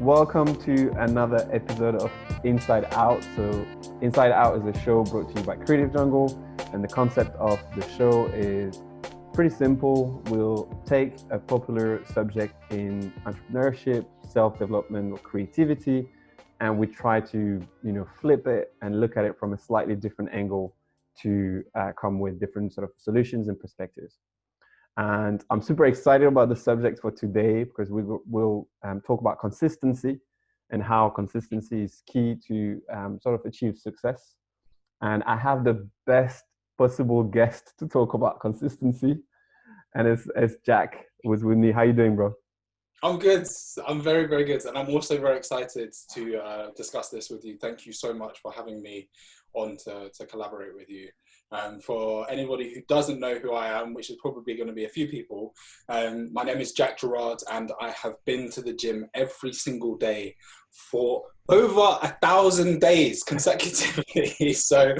Welcome to another episode of Inside Out. So, Inside Out is a show brought to you by Creative Jungl, and the concept of the show is pretty simple. We'll take a popular subject in entrepreneurship, self-development, or creativity, and we try to, flip it and look at it from a slightly different angle to come with different sort of solutions and perspectives. And I'm super excited about the subject for today because we'll talk about consistency and how consistency is key to sort of achieve success. And I have the best possible guest to talk about consistency, and it's Jakk was with me. How you doing, bro? I'm good. I'm very, very good. And I'm also very excited to discuss this with you. Thank you so much for having me on to collaborate with you. For anybody who doesn't know who I am, which is probably going to be a few people, my name is Gerard, and I have been to the gym every single day for over 1,000 days consecutively. So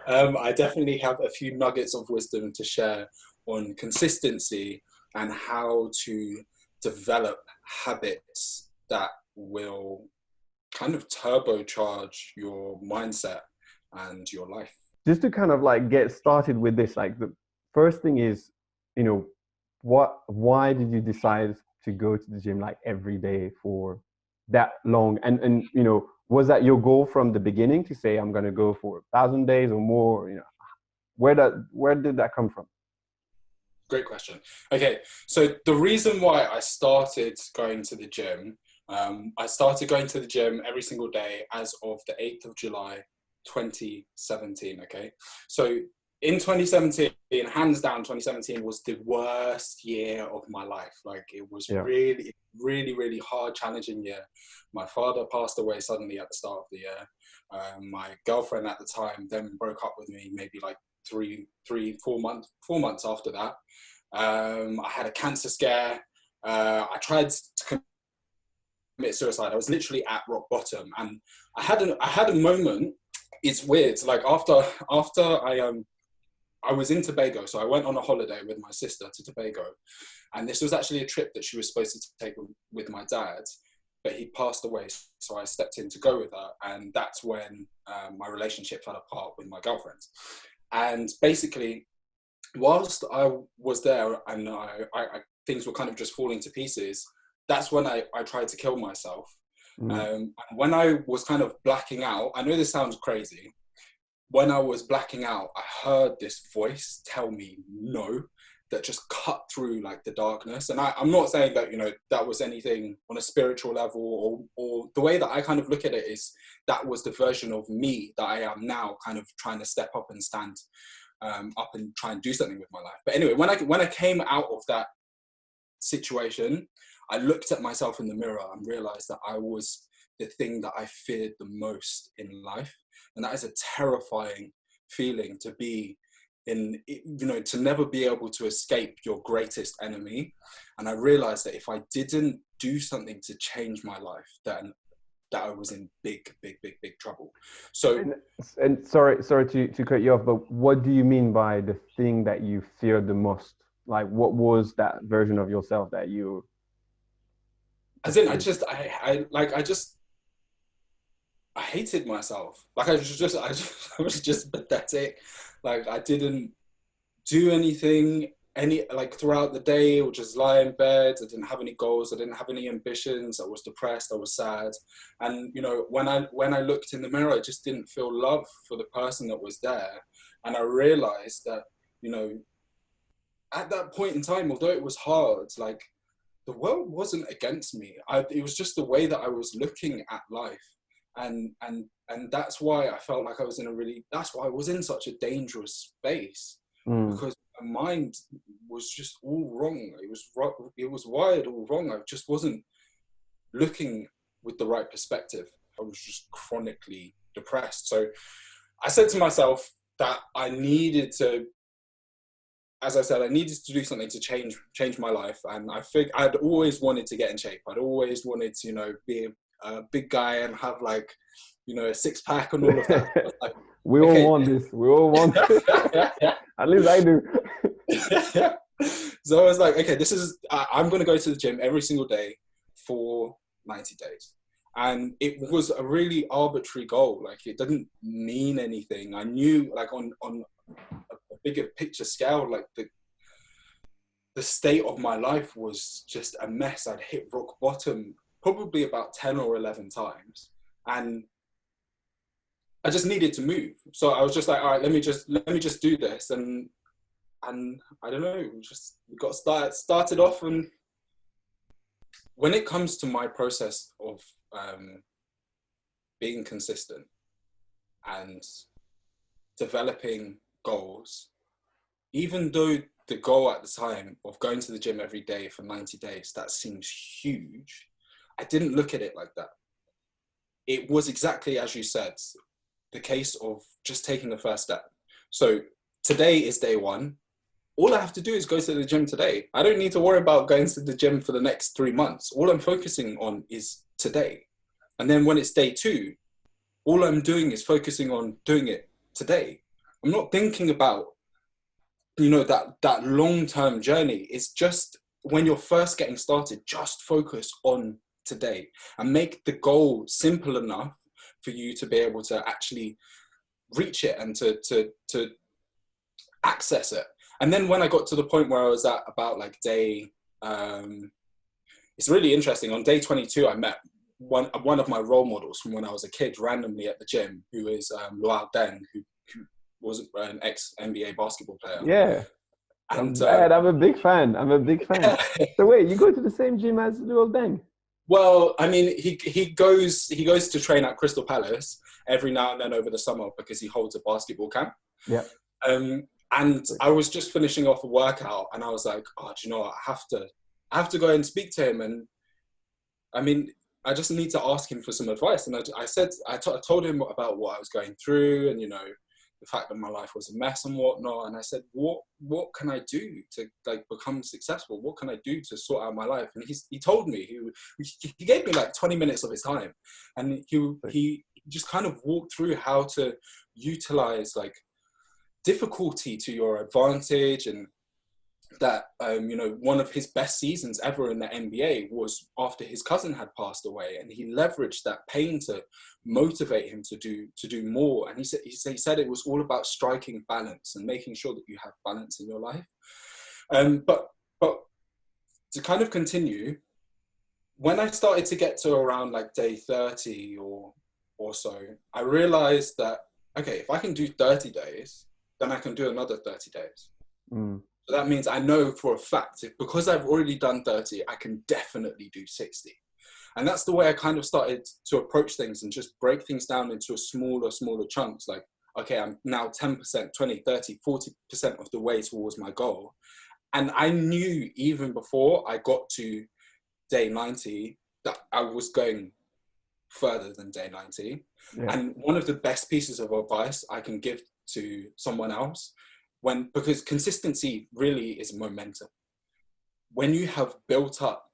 I definitely have a few nuggets of wisdom to share on consistency and how to develop habits that will kind of turbocharge your mindset and your life. Just to kind of like get started with this, like the first thing is, why did you decide to go to the gym like every day for that long? And was that your goal from the beginning to say, I'm going to go for 1,000 days or more? Where did that come from? Great question. Okay, so the reason why I started going to the gym, I started going to the gym every single day as of the 8th of July, 2017, okay? So in 2017, hands down, 2017 was the worst year of my life. Like it was really, really, really hard, challenging year. My father passed away suddenly at the start of the year. My girlfriend at the time then broke up with me maybe like 4 months after that. I had a cancer scare. I tried to commit suicide. I was literally at rock bottom, and I had a moment. It's weird. Like after I was in Tobago, so I went on a holiday with my sister to Tobago, and this was actually a trip that she was supposed to take with my dad, but he passed away, so I stepped in to go with her, and that's when my relationship fell apart with my girlfriend. And basically, whilst I was there and things were kind of just falling to pieces, that's when I tried to kill myself. And when I was kind of blacking out, I know this sounds crazy. When I was blacking out, I heard this voice tell me no, that just cut through like the darkness. And I'm not saying that, that was anything on a spiritual level, or the way that I kind of look at it is that was the version of me that I am now, kind of trying to step up and stand up and try and do something with my life. But anyway, when I came out of that situation, I looked at myself in the mirror and realized that I was the thing that I feared the most in life. And that is a terrifying feeling to be in, to never be able to escape your greatest enemy. And I realized that if I didn't do something to change my life, then that I was in big, big, big, big trouble. So, and sorry to cut you off, but what do you mean by the thing that you feared the most? Like, what was that version of yourself that you? As in, I hated myself. Like I was just pathetic. Like I didn't do anything throughout the day, or just lie in bed. I didn't have any goals. I didn't have any ambitions. I was depressed. I was sad. And when I looked in the mirror, I just didn't feel love for the person that was there. And I realized that at that point in time, although it was hard, like the world wasn't against me. It was just the way that I was looking at life. And that's why I felt like I was that's why I was in such a dangerous space, because my mind was just all wrong. It was wired all wrong. I just wasn't looking with the right perspective. I was just chronically depressed. So I said to myself that I needed to, as I said, I needed to do something to change my life. And I'd always wanted to get in shape. I'd always wanted to, be a big guy and have a six-pack and all of that. Like, we all want this. We all want this. At least I do. So I was like, okay, I'm going to go to the gym every single day for 90 days. And it was a really arbitrary goal. Like, it didn't mean anything. I knew, like, on a bigger picture scale, like the state of my life was just a mess. I'd hit rock bottom probably about 10 or 11 times. And I just needed to move. So I was just like, all right, let me just do this. And I don't know, we got started off. And when it comes to my process of being consistent and developing goals, even though the goal at the time of going to the gym every day for 90 days, that seems huge, I didn't look at it like that. It was exactly as you said, the case of just taking the first step. So today is day one. All I have to do is go to the gym today. I don't need to worry about going to the gym for the next 3 months. All I'm focusing on is today. And then when it's day two, all I'm doing is focusing on doing it today. I'm not thinking about, that long-term journey. It's just when you're first getting started, just focus on today and make the goal simple enough for you to be able to actually reach it and to access it. And then when I got to the point where I was at about like day, it's really interesting. On day 22, I met one of my role models from when I was a kid randomly at the gym, who is Luau Deng, who was an ex-NBA basketball player. Yeah. And I'm a big fan. So wait, you go to the same gym as Luau Deng? Well, I mean, he goes to train at Crystal Palace every now and then over the summer because he holds a basketball camp. Yeah. And I was just finishing off a workout, and I was like, oh, do you know what? I have to go and speak to him. And I mean, I just need to ask him for some advice. And I told him about what I was going through, and the fact that my life was a mess and whatnot. And I said, what can I do to like become successful? What can I do to sort out my life? And he told me, he gave me like 20 minutes of his time, and he just kind of walked through how to utilize like difficulty to your advantage. And that one of his best seasons ever in the NBA was after his cousin had passed away, and he leveraged that pain to motivate him to do more. And he said it was all about striking balance and making sure that you have balance in your life. But to kind of continue, when I started to get to around like day 30 or so, I realized that, okay, if I can do 30 days, then I can do another 30 days. So that means I know for a fact, because I've already done 30, I can definitely do 60. And that's the way I kind of started to approach things and just break things down into smaller chunks. Like, okay, I'm now 10%, 20, 30, 40% of the way towards my goal. And I knew even before I got to day 90 that I was going further than day 90. Yeah. And one of the best pieces of advice I can give to someone else, because consistency really is momentum. When you have built up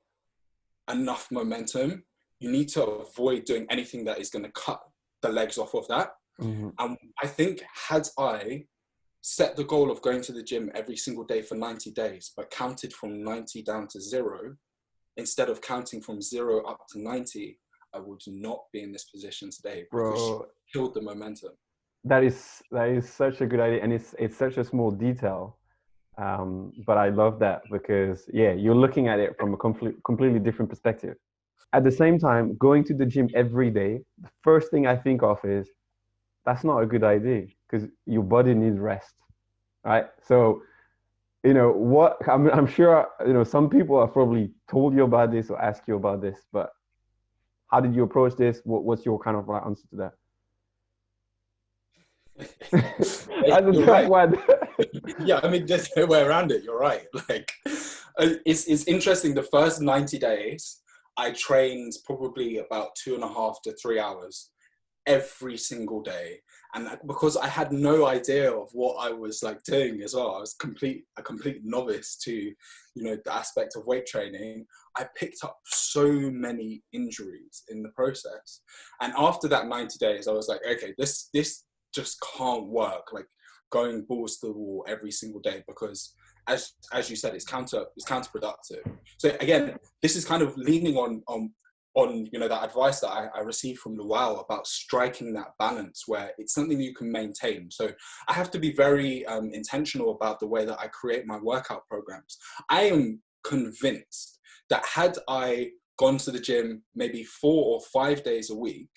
enough momentum, you need to avoid doing anything that is going to cut the legs off of that. Mm-hmm. And I think had I set the goal of going to the gym every single day for 90 days, but counted from 90 down to 0, instead of counting from 0 up to 90, I would not be in this position today. Because you killed the momentum. That is such a good idea, and it's such a small detail, but I love that because you're looking at it from a completely different perspective. At the same time, going to the gym every day, the first thing I think of is that's not a good idea because your body needs rest, right? So, I'm sure some people have probably told you about this or asked you about this, but how did you approach this? What's your kind of answer to that? You're right. Yeah, I mean, there's no way around it. You're right. Like, it's interesting. The first 90 days, I trained probably about 2.5 to 3 hours every single day, and because I had no idea of what I was like doing as well, I was a complete novice to, the aspect of weight training. I picked up so many injuries in the process, and after that 90 days, I was like, okay, this just can't work, like going balls to the wall every single day, because as you said, it's counterproductive. So again, this is kind of leaning on on, you know, that advice that I received from Luau about striking that balance where it's something you can maintain. So I have to be very intentional about the way that I create my workout programs. I am convinced that had I gone to the gym maybe 4 or 5 days a week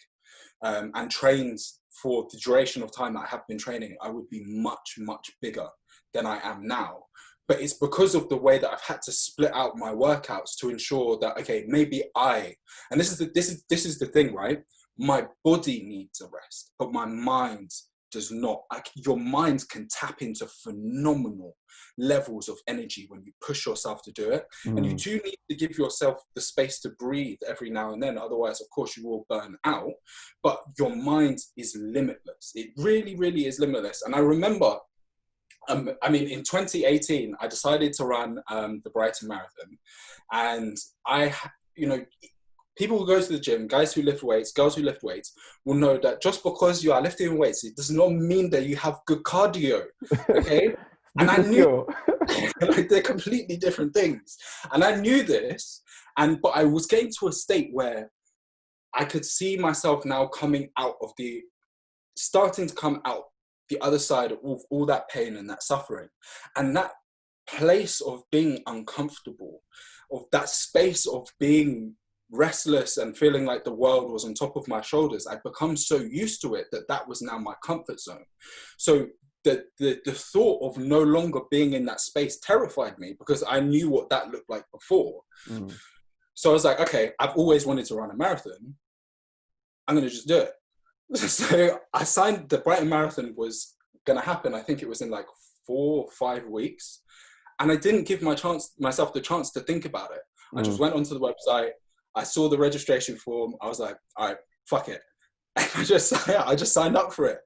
and trained for the duration of time that I have been training, I would be much, much bigger than I am now. But it's because of the way that I've had to split out my workouts to ensure that, okay, maybe and this is the thing, right? My body needs a rest, but my mind does not. Your mind can tap into phenomenal levels of energy when you push yourself to do it. And you do need to give yourself the space to breathe every now and then. Otherwise, of course, you will burn out. But your mind is limitless. It really, really is limitless. And I remember, I mean, in 2018, I decided to run the Brighton Marathon. And you know, people who go to the gym, guys who lift weights, girls who lift weights, will know that just because you are lifting weights, it does not mean that you have good cardio, okay? And I knew, like, they're completely different things. And I knew this, but I was getting to a state where I could see myself now starting to come out the other side of all that pain and that suffering. And that place of being uncomfortable, of that space of being restless and feeling like the world was on top of my shoulders, I'd become so used to it that was now my comfort zone. So the thought of no longer being in that space terrified me, because I knew what that looked like before. So I was like, okay, I've always wanted to run a marathon. I'm going to just do it. So I signed. The Brighton Marathon was going to happen. I think it was in like 4 or 5 weeks. And I didn't give myself the chance to think about it. I just went onto the website. I saw the registration form. I was like, all right, fuck it. And I just signed up for it.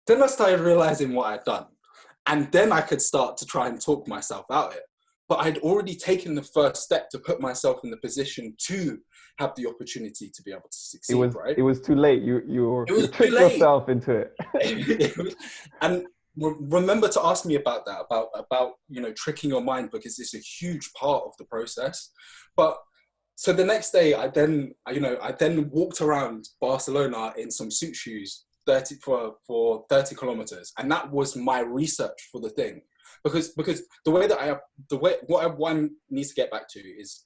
Then I started realizing what I'd done. And then I could start to try and talk myself out of it. But I'd already taken the first step to put myself in the position to have the opportunity to be able to succeed, right? It was too late. You tricked yourself into it. And remember to ask me about that, about you know, tricking your mind, because it's a huge part of the process. But so the next day, I then walked around Barcelona in some suit shoes for 30 kilometers, and that was my research for the thing. Because what one needs to get back to is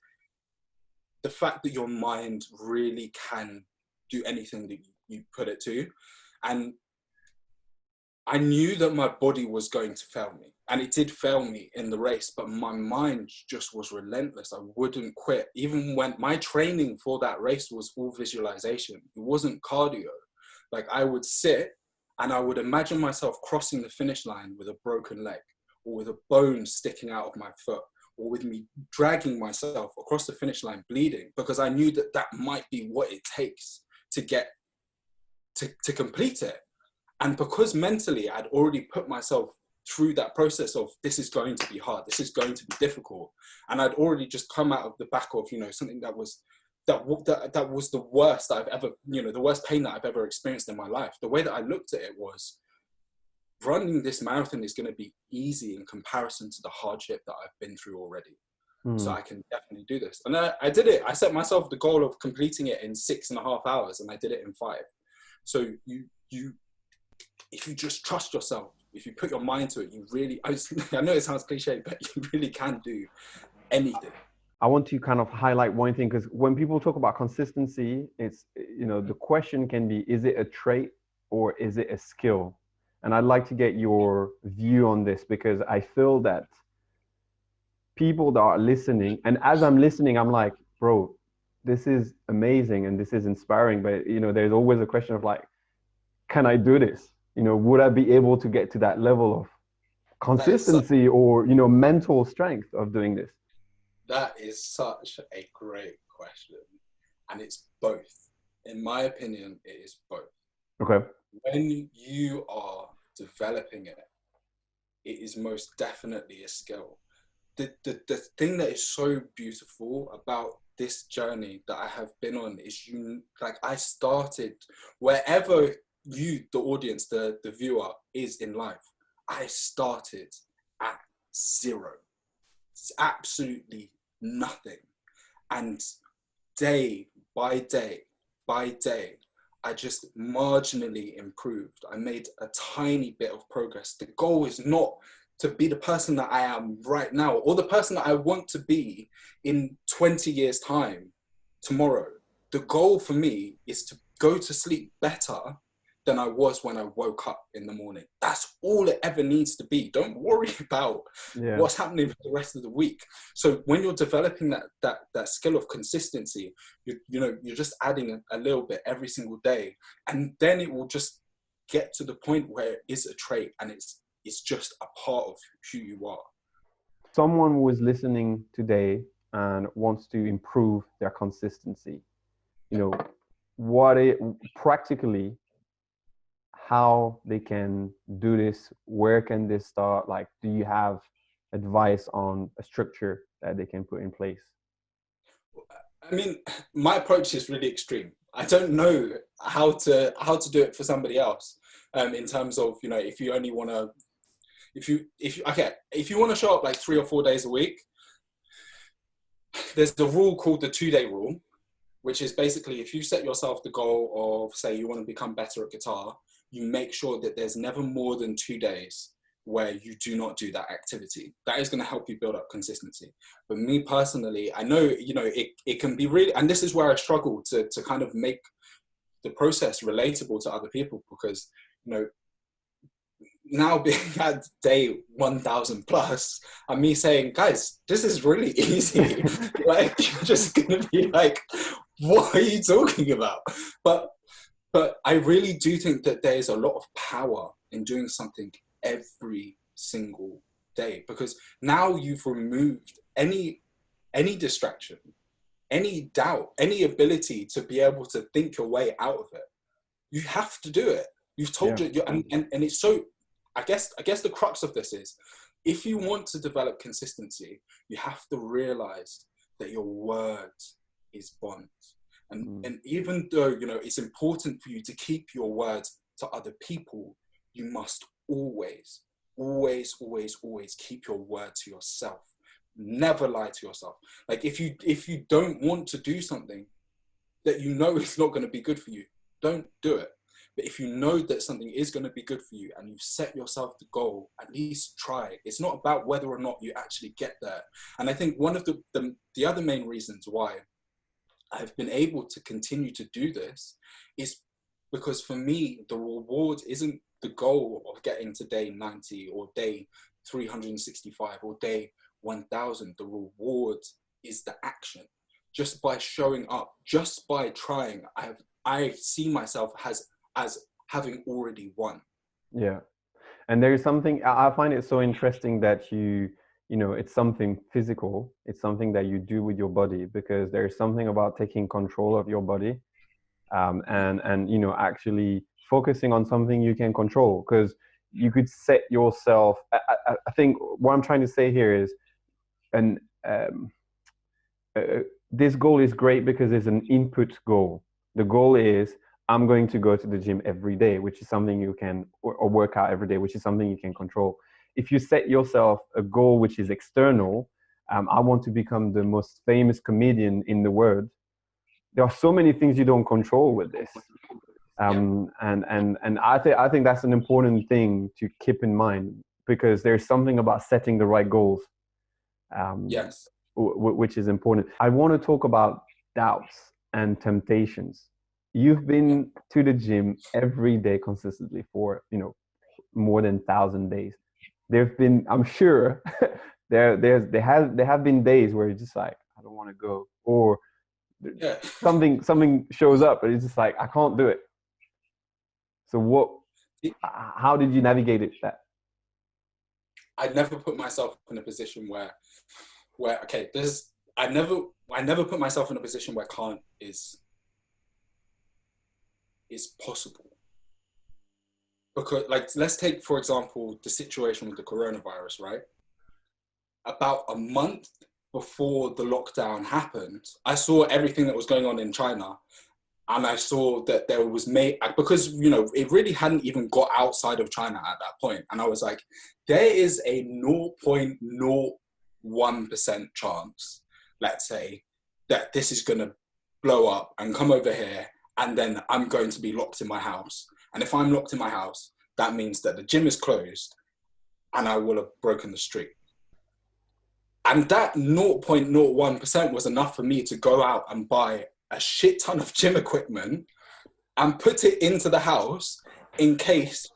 the fact that your mind really can do anything that you put it to. And I knew that my body was going to fail me, and it did fail me in the race, but my mind just was relentless. I wouldn't quit. Even when my training for that race was all visualization, it wasn't cardio. Like, I would sit and I would imagine myself crossing the finish line with a broken leg, or with a bone sticking out of my foot, or with me dragging myself across the finish line bleeding, because I knew that might be what it takes to get to complete it. And because mentally I'd already put myself through that process of, this is going to be hard, this is going to be difficult, and I'd already just come out of the back of, you know, something that was the worst that I've ever, you know, the worst pain that I've ever experienced in my life. The way that I looked at it was, running this marathon is going to be easy in comparison to the hardship that I've been through already. So I can definitely do this. And I did it. I set myself the goal of completing it in 6.5 hours, and I did it in 5. So if you just trust yourself, if you put your mind to it, you really, I know it sounds cliche, but you really can do anything. I want to kind of highlight one thing, because when people talk about consistency, it's, you know, the question can be, is it a trait or is it a skill? And I'd like to get your view on this, because I feel that people that are listening, and as I'm listening, I'm like, bro, this is amazing and this is inspiring. But, you know, there's always a question of like, can I do this? You know, would I be able to get to that level of consistency or, you know, mental strength of doing this? That is such a great question. And it's both. In my opinion, it is both. Okay. When you are developing it, it is most definitely a skill. The thing that is so beautiful about this journey that I have been on is, I started wherever you, the audience, the viewer is in life. I started at 0. It's absolutely nothing. And day by day by day, I just marginally improved. I made a tiny bit of progress. The goal is not to be the person that I am right now or the person that I want to be in 20 years' time, tomorrow. The goal for me is to go to sleep better than I was when I woke up in the morning. That's all it ever needs to be. Don't worry about what's happening for the rest of the week. So when you're developing that skill of consistency, you're just adding a little bit every single day, and then it will just get to the point where it is a trait and it's just a part of who you are. Someone who is listening today and wants to improve their consistency, practically how they can do this, where can they start? Like, do you have advice on a structure that they can put in place? I mean, my approach is really extreme. I don't know how to do it for somebody else. In terms of, if you only want to, if you want to show up like 3 or 4 days a week, there's the rule called the 2-day rule, which is basically if you set yourself the goal of, say, you want to become better at guitar, you make sure that there's never more than 2 days where you do not do that activity. That is going to help you build up consistency. But me personally, I know, it can be really, and this is where I struggle to kind of make the process relatable to other people, because, now being at day 1000 plus, and me saying, guys, this is really easy. Like, you're just going to be like, what are you talking about? But I really do think that there's a lot of power in doing something every single day, because now you've removed any distraction, any doubt, any ability to be able to think your way out of it. You have to do it. You've told it, and it's so, I guess the crux of this is, if you want to develop consistency, you have to realize that your word is bond. And even though, it's important for you to keep your words to other people, you must always, always, always, always keep your word to yourself. Never lie to yourself. Like, if you don't want to do something that is not going to be good for you, don't do it. But if you know that something is going to be good for you and you've set yourself the goal, at least try. It's not about whether or not you actually get there. And I think one of the other main reasons why I've been able to continue to do this is because, for me, the reward isn't the goal of getting to day 90 or day 365 or day 1000. The reward is the action. Just by showing up, just by trying, I see myself as having already won. Yeah. And there is something, I find it so interesting that it's something physical. It's something that you do with your body, because there is something about taking control of your body, and actually focusing on something you can control. Because you could set yourself, I think what I'm trying to say here is, this goal is great because it's an input goal. The goal is, I'm going to go to the gym every day, which is something you can, or work out every day, which is something you can control. If you set yourself a goal which is external, I want to become the most famous comedian in the world. There are so many things you don't control with this. And I think that's an important thing to keep in mind, because there's something about setting the right goals, which is important. I want to talk about doubts and temptations. You've been to the gym every day consistently for, more than 1,000 days. There've been, I'm sure, there have been days where you're just like, I don't want to go, or something shows up, and it's just like, I can't do it. So how did you navigate it? I never put myself in a position where I never put myself in a position where can't is possible. Because, like, let's take, for example, the situation with the coronavirus, right? About a month before the lockdown happened, I saw everything that was going on in China, and I saw that there was because, it really hadn't even got outside of China at that point. And I was like, there is a 0.01% chance, let's say, that this is going to blow up and come over here, and then I'm going to be locked in my house. And if I'm locked in my house, that means that the gym is closed and I will have broken the streak. And that 0.01% was enough for me to go out and buy a shit ton of gym equipment and put it into the house in case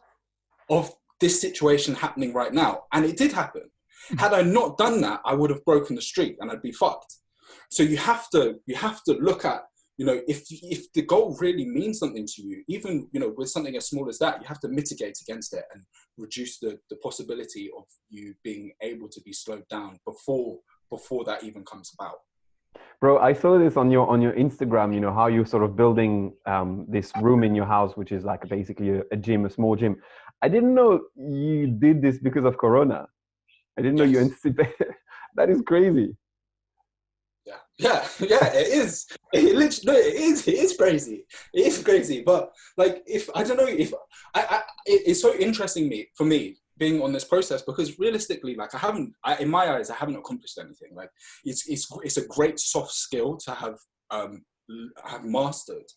of this situation happening right now. And it did happen. Had I not done that, I would have broken the streak and I'd be fucked. So you have to look at, you know, if the goal really means something to you, even, you know, with something as small as that, you have to mitigate against it and reduce the possibility of you being able to be slowed down before that even comes about. Bro, I saw this on your Instagram, you know, how you're sort of building this room in your house, which is like basically a gym, a small gym. I didn't know you did this because of Corona. I didn't know you anticipated. That is crazy. Yeah, it is. It is crazy. It is crazy. But like, it's so interesting for me being on this process, because realistically, like, in my eyes, I haven't accomplished anything. Like, it's a great soft skill to have mastered.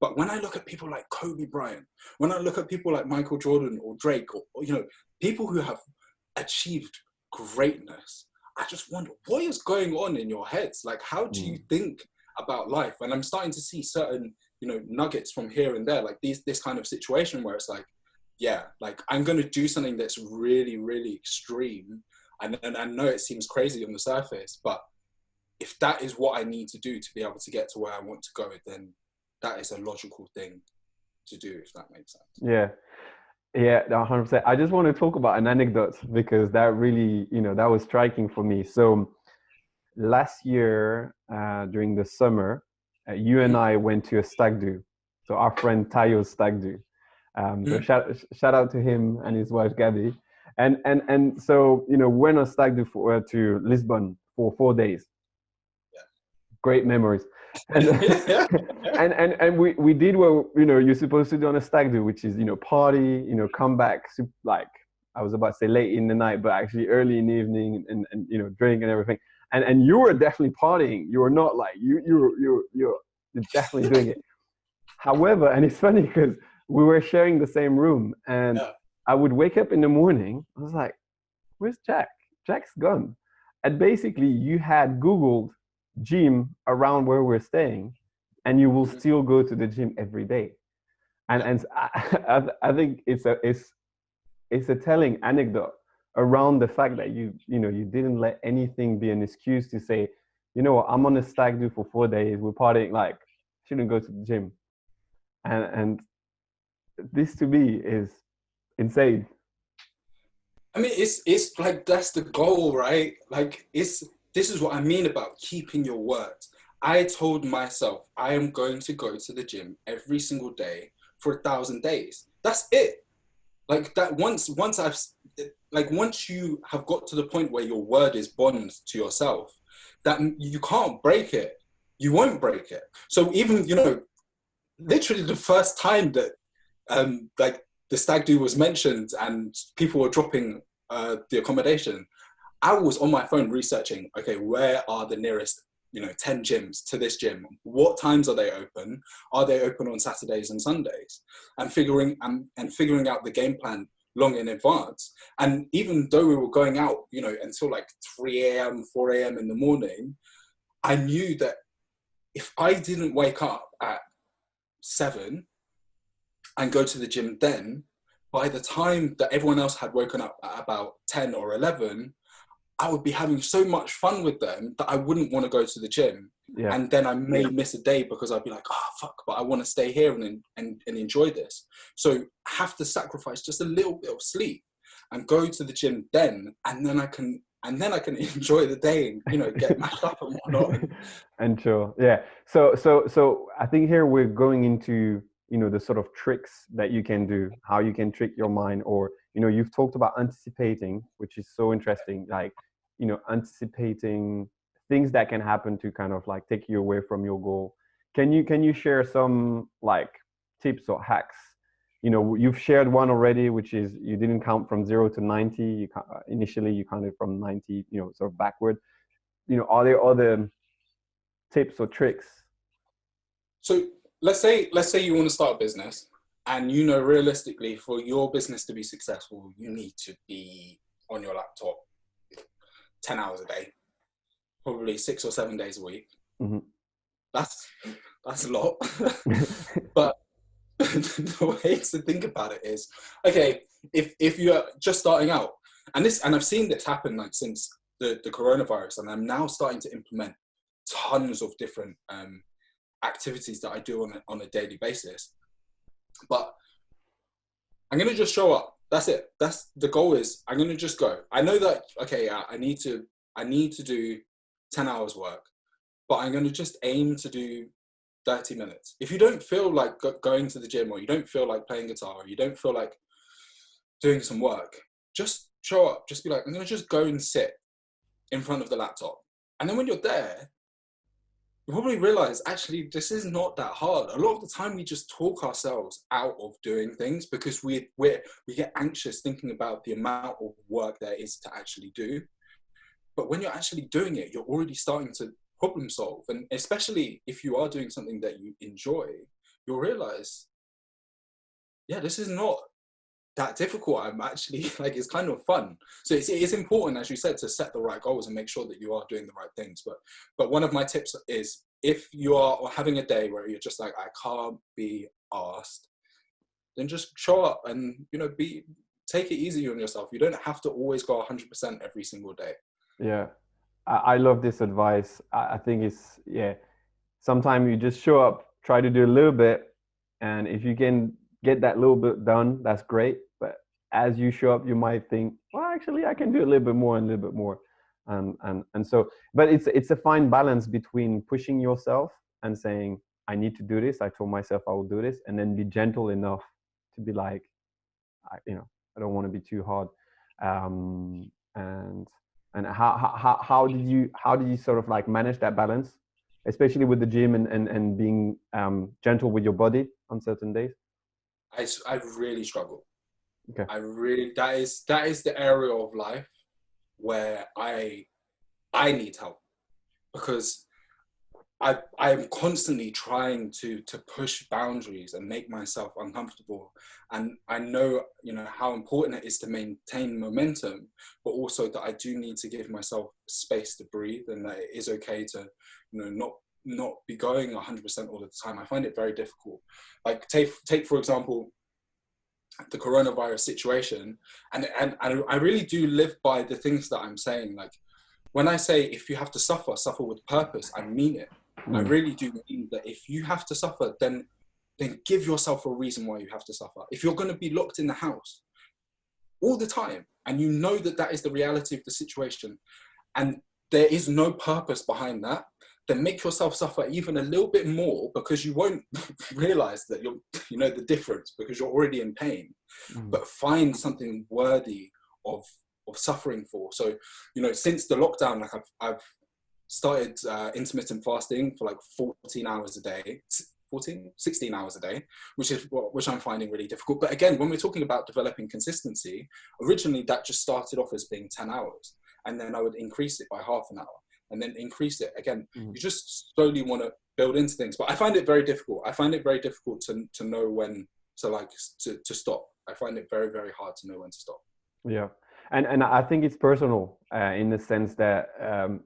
But when I look at people like Kobe Bryant, when I look at people like Michael Jordan or Drake, or you know, people who have achieved greatness, I just wonder what is going on in your heads. Like, how do you think about life? And I'm starting to see certain, you know, nuggets from here and there, like this kind of situation where it's like, yeah, like, I'm going to do something that's really, really extreme. And I know it seems crazy on the surface, but if that is what I need to do to be able to get to where I want to go, then that is a logical thing to do, if that makes sense. Yeah. Yeah, 100%. I just want to talk about an anecdote because that really, you know, that was striking for me. So last year, during the summer, you and I went to a stag do. So our friend Tayo's stag do. So shout out to him and his wife Gabby. And so, you know, went on stag do to Lisbon for 4 days. Yeah. Great memories. And and we did what, you know, you're supposed to do on a stag do, which is, you know, party, you know, come back, like, I was about to say late in the night, but actually early in the evening, and you know, drink and everything. And you were definitely partying. You were not like, you're definitely doing it. However, and it's funny because we were sharing the same room, and I would wake up in the morning. I was like, where's Jack? Jack's gone. And basically you had Googled gym around where we're staying, and you will still go to the gym every day. And I think it's a telling anecdote around the fact that you didn't let anything be an excuse to say, you know what, I'm on a stag do for 4 days, we're partying, like, shouldn't go to the gym. And this to me is insane. I mean, it's like, that's the goal, right? Like, this is what I mean about keeping your word. I told myself I am going to go to the gym every single day for 1,000 days. That's it. Like, that once you have got to the point where your word is bond to yourself, that you can't break it. You won't break it. So even, you know, literally the first time that like the stag do was mentioned and people were dropping the accommodation, I was on my phone researching, okay, where are the nearest, you know, 10 gyms to this gym? What times are they open? Are they open on Saturdays and Sundays? And figuring out the game plan long in advance. And even though we were going out, you know, until like 3 a.m., 4 a.m. in the morning, I knew that if I didn't wake up at 7 and go to the gym then, by the time that everyone else had woken up at about 10 or 11, I would be having so much fun with them that I wouldn't want to go to the gym. Yeah. And then I may miss a day because I'd be like, oh, fuck, but I want to stay here and enjoy this. So I have to sacrifice just a little bit of sleep and go to the gym then, and then I can enjoy the day and, you know, get mashed up and whatnot. And sure, yeah. So I think here we're going into, you know, the sort of tricks that you can do, how you can trick your mind, or, you know, you've talked about anticipating, which is so interesting, like, you know, anticipating things that can happen to kind of like take you away from your goal. Can you share some like tips or hacks? You know, you've shared one already, which is you didn't count from 0 to 90. Initially you counted from 90, you know, sort of backward. You know, are there other tips or tricks So let's say you want to start a business, and you know realistically for your business to be successful, you need to be on your laptop 10 hours a day, probably 6 or 7 days a week. Mm-hmm. That's a lot. But the way to think about it is, okay, if you're just starting out, and I've seen this happen like since the coronavirus, and I'm now starting to implement tons of different activities that I do on a daily basis. But I'm gonna just show up. That's it. That's the goal. Is I'm gonna just go. I know that, okay, I need to do 10 hours work, but I'm gonna just aim to do 30 minutes. If you don't feel like going to the gym, or you don't feel like playing guitar, or you don't feel like doing some work, just show up. Just be like, I'm gonna just go and sit in front of the laptop. And then when you're there, you probably realize, actually, this is not that hard. A lot of the time we just talk ourselves out of doing things because we get anxious thinking about the amount of work there is to actually do. But when you're actually doing it, you're already starting to problem solve. And especially if you are doing something that you enjoy, you'll realize, yeah, this is not that difficult. I'm actually like, it's kind of fun. So it's important, as you said, to set the right goals and make sure that you are doing the right things. But one of my tips is, if you are having a day where you're just like, I can't be asked, then just show up and, you know, take it easy on yourself. You don't have to always go 100% every single day. Yeah, I love this advice. I think it's, yeah, sometimes you just show up, try to do a little bit, and if you can get that little bit done, that's great. But as you show up, you might think, well, actually, I can do a little bit more and a little bit more. And so, but it's a fine balance between pushing yourself and saying, I need to do this. I told myself I will do this, and then be gentle enough to be like, I don't want to be too hard. And how did you sort of like manage that balance, especially with the gym and being gentle with your body on certain days? I really struggle. Okay. That is the area of life where I need help, because I am constantly trying to push boundaries and make myself uncomfortable. And I know, you know, how important it is to maintain momentum, but also that I do need to give myself space to breathe, and that it is okay to, you know, not be going 100% all the time. I find it very difficult. Like take for example, the coronavirus situation, and I really do live by the things that I'm saying. Like, when I say, if you have to suffer with purpose, I mean it. I really do mean that. If you have to suffer, then give yourself a reason why you have to suffer. If you're going to be locked in the house all the time, and you know that that is the reality of the situation, and there is no purpose behind that, then make yourself suffer even a little bit more, because you won't realize that you know the difference, because you're already in pain. But find something worthy of suffering for. So, you know, since the lockdown, like I've started intermittent fasting for like 16 hours a day, which I'm finding really difficult. But again, when we're talking about developing consistency, originally that just started off as being 10 hours, and then I would increase it by half an hour, and then increase it again. You just slowly want to build into things. But I find it very difficult. I find it very difficult to know when to stop. I find it very, very hard to know when to stop. Yeah. And I think it's personal in the sense that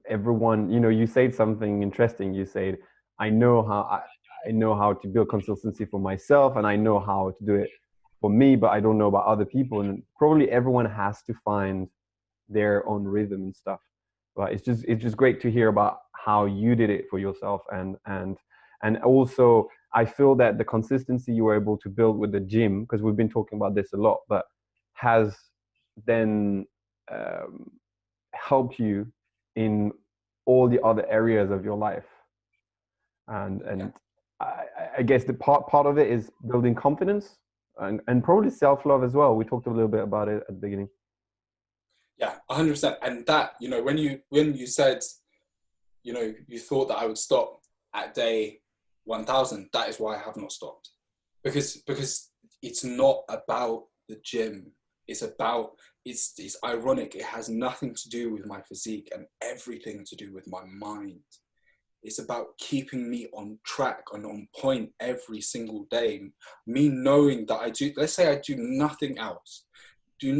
everyone, you know, you said something interesting. You said, I know how to build consistency for myself, and I know how to do it for me, but I don't know about other people. And probably everyone has to find their own rhythm and stuff. But it's just great to hear about how you did it for yourself, and also I feel that the consistency you were able to build with the gym, because we've been talking about this a lot, but has then helped you in all the other areas of your life. And I guess the part of it is building confidence and probably self-love as well. We talked a little bit about it at the beginning. Yeah, 100%. And that, you know, when you said, you know, you thought that I would stop at day 1000, that is why I have not stopped. Because it's not about the gym. It's ironic. It has nothing to do with my physique and everything to do with my mind. It's about keeping me on track and on point every single day. Me knowing that let's say I do nothing else.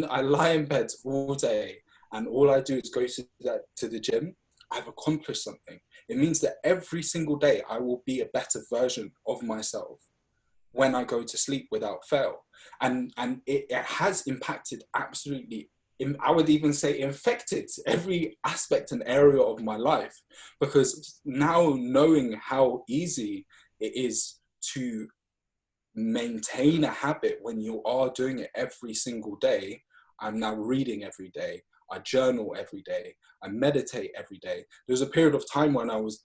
I lie in bed all day and all I do is go to the gym. I've accomplished something. It means that every single day I will be a better version of myself when I go to sleep without fail. And it has impacted absolutely, I would even say infected every aspect and area of my life, because now knowing how easy it is to maintain a habit when you are doing it every single day. I'm now reading every day. I journal every day. I meditate every day. There was a period of time when I was,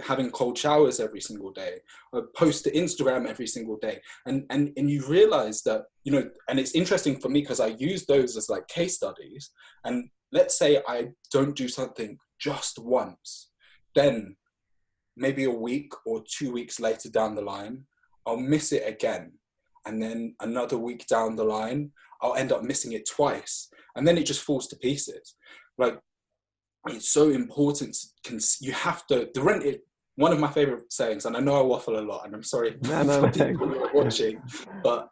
having cold showers every single day. I post to Instagram every single day. And you realize that, and it's interesting for me because I use those as like case studies. And let's say I don't do something just once, then maybe a week or 2 weeks later down the line, I'll miss it again. And then another week down the line, I'll end up missing it twice. And then it just falls to pieces. Like, it's so important. You have to, one of my favorite sayings, and I know I waffle a lot, and I'm sorry for people who are watching, but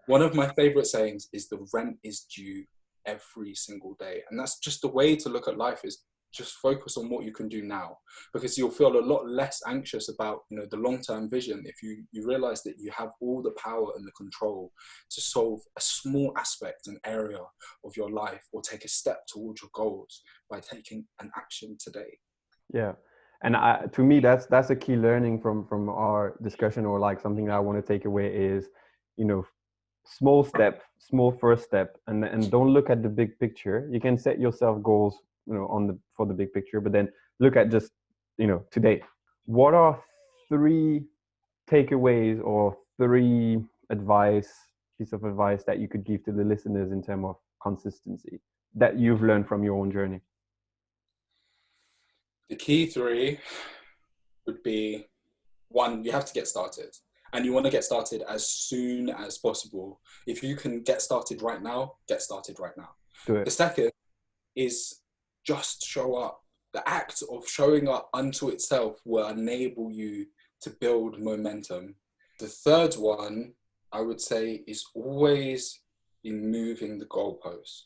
one of my favorite sayings is the rent is due every single day. And that's just the way to look at life, is just focus on what you can do now, because you'll feel a lot less anxious about the long-term vision if you realize that you have all the power and the control to solve a small aspect and area of your life, or take a step towards your goals by taking an action today. Yeah, and to me that's a key learning from our discussion, or like something that I want to take away is small step, small first step, and don't look at the big picture. You can set yourself goals for the big picture, but then look at just today. What are 3 takeaways or 3 piece of advice that you could give to the listeners in terms of consistency that you've learned from your own journey? The key 3 would be, 1, you have to get started, and you want to get started as soon as possible. If you can get started right now, get started right now. Do it. The second is just show up. The act of showing up unto itself will enable you to build momentum. The third one, I would say, is always be moving the goalpost.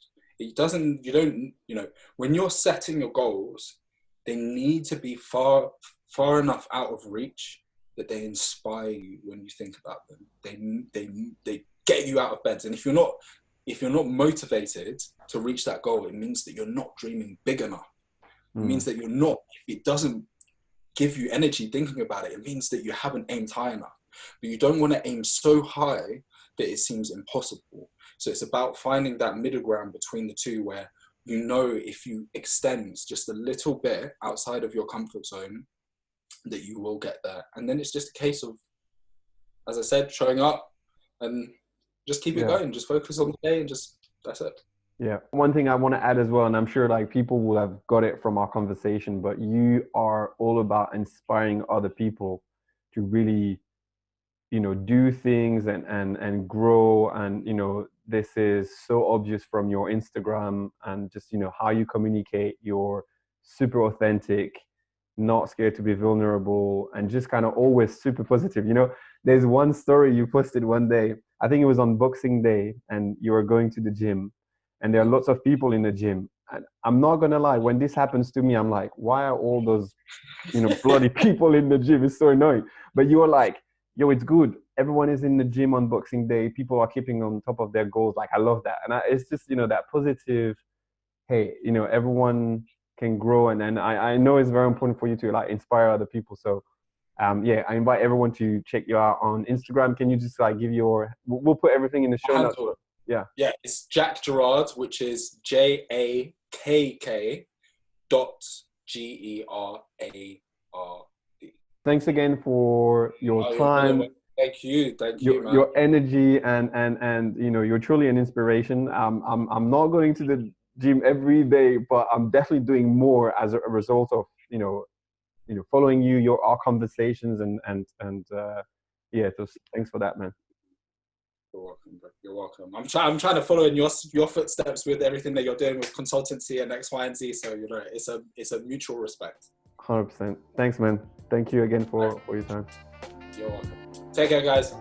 When you're setting your goals, they need to be far enough out of reach that they inspire you when you think about them. They get you out of bed. And if you're not motivated to reach that goal, it means that you're not dreaming big enough. It means that it doesn't give you energy thinking about it. It means that you haven't aimed high enough. But you don't want to aim so high that it seems impossible. So it's about finding that middle ground between the two, where if you extend just a little bit outside of your comfort zone, that you will get there. And then it's just a case of, as I said, showing up and just keep it going. Just focus on the day and that's it. Yeah. One thing I want to add as well, and I'm sure like people will have got it from our conversation, but you are all about inspiring other people to really, do things and grow. And, this is so obvious from your Instagram and just, how you communicate. You're super authentic, not scared to be vulnerable, and just kind of always super positive. There's one story you posted one day, I think it was on Boxing Day, and you were going to the gym, and there are lots of people in the gym. And I'm not going to lie, when this happens to me, I'm like, why are all those, bloody people in the gym? It's so annoying. But you were like, yo, it's good. Everyone is in the gym on Boxing Day. People are keeping on top of their goals. Like, I love that. And it's just, that positive, hey, everyone can grow. And I know it's very important for you to like inspire other people. So I invite everyone to check you out on Instagram. Can you just like give we'll put everything in the show notes. Yeah, it's Jakk Gerard, which is JAKK .GERARD. Thanks again for your time. Thank you, man. Your energy and you're truly an inspiration. I'm not going to the gym every day, but I'm definitely doing more as a result of following our conversations and so thanks for that, man. You're welcome, bro. You're welcome. I'm trying to follow in your footsteps with everything that you're doing with consultancy and X, Y, and Z. So it's a mutual respect. 100%. Thanks, man. Thank you again for your time. You're welcome. Take care, guys.